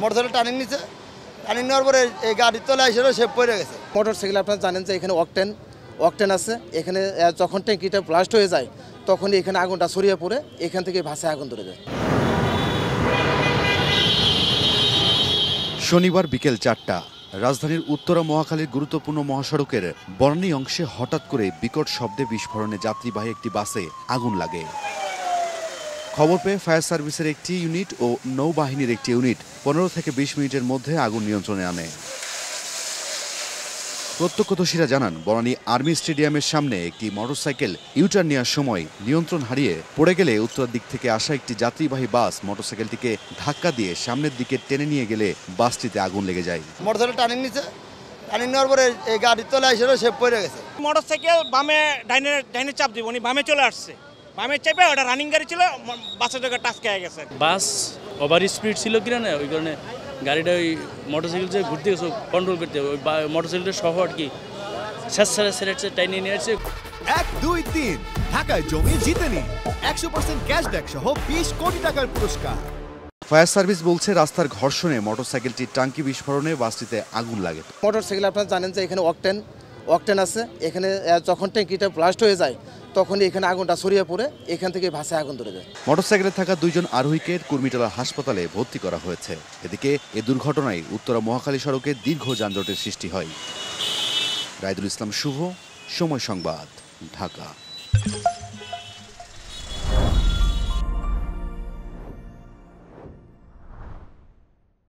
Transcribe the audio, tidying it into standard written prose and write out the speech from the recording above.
Motorcycle turning নিচ্ছে, turning নেওয়ার পরে এই গাড়ির তলায় এসে সে পড়ে গেছে। মোটরসাইকেল আপনারা জানেন যে এখানে অকটেন আছে, এখানে যখন ট্যাঙ্কিটা ব্লাস্ট হয়ে যায় তখনই এখানে আগুনটা ছড়িয়ে পড়ে এখান থেকে ভাসে আগুন ধরে যায়। শনিবার বিকেল 4টা রাজধানীর উত্তরা মহাখালীর গুরুত্বপূর্ণ মহাসড়কের বনানী অংশে হঠাৎ করে বিকট শব্দে বিস্ফোরণে যাত্রীবাহী একটি বাসে আগুন লাগে। খবর পেয়ে ফায়ার সার্ভিসের একটি ইউনিট ও নৌবাহিনীর একটি ইউনিট 15 থেকে 20 মিনিটের মধ্যে আগুন নিয়ন্ত্রণে আনে। প্রত্যক্ষদর্শীরা জানান, বনানী আর্মি স্টেডিয়ামের সামনে একটি মোটরসাইকেল ইউটার্ন নেওয়ার সময় নিয়ন্ত্রণ হারিয়ে পড়ে গেলে উত্তর দিক থেকে আসা একটি যাত্রীবাহী বাস মোটরসাইকেলটিকে ধাক্কা দিয়ে সামনের দিকে টেনে নিয়ে গেলে বাসটিতে আগুন লেগে যায়। মোটরসাইকেল টার্নিং নিচ্ছে, টার্নিং নেওয়ার পরে এই গাড়ির তলায় এসে সে পড়ে গেছে। মোটরসাইকেল বামে ডাইনে চাপ দিব, উনি বামে চলে আসছে, বামে চেপে ওটা রানিং গাড়ি ছিল, বাসের জায়গায় টাচ খেয়ে গেছে। বাস ওভার স্পিড ছিল কিনা না, ওই কারণে গাড়িটা ওই মোটরসাইকেল যে ঘুরতে গেছে কন্ট্রোল করতে, ওই মোটরসাইকেলটা সহ আর কি শেষ টাইনে নিয়ে আসছে। 1, 2, 3 ঢাকায় জমি জিতে নিন 100% ক্যাশব্যাক সহ 20 কোটি টাকার পুরস্কার। ফায়ার সার্ভিস বলছে, রাস্তার ঘর্ষণে মোটরসাইকেলটির টাঙ্কি বিস্ফোরণে বাসটিতে আগুন লাগে। মোটরসাইকেল আপনারা জানেন যে এখানে অকটেন আছে, এখানে যখন ট্যাঙ্কিটা ব্লাস্ট হয়ে যায় তখনই এখানে আগুনটা ছড়িয়ে পড়ে এখান থেকে ভাসে আগুন ধরে যায়। মোটরসাইকেলে থাকা 2 জন আরোহীকে কুর্মিটোলা হাসপাতালে ভর্তি করা হয়েছে। এদিকে এ দুর্ঘটনায় উত্তরা মহাখালী সড়কে দীর্ঘ যানজটের সৃষ্টি হয়। রাইদুল ইসলাম শুভ, সময় সংবাদ, ঢাকা।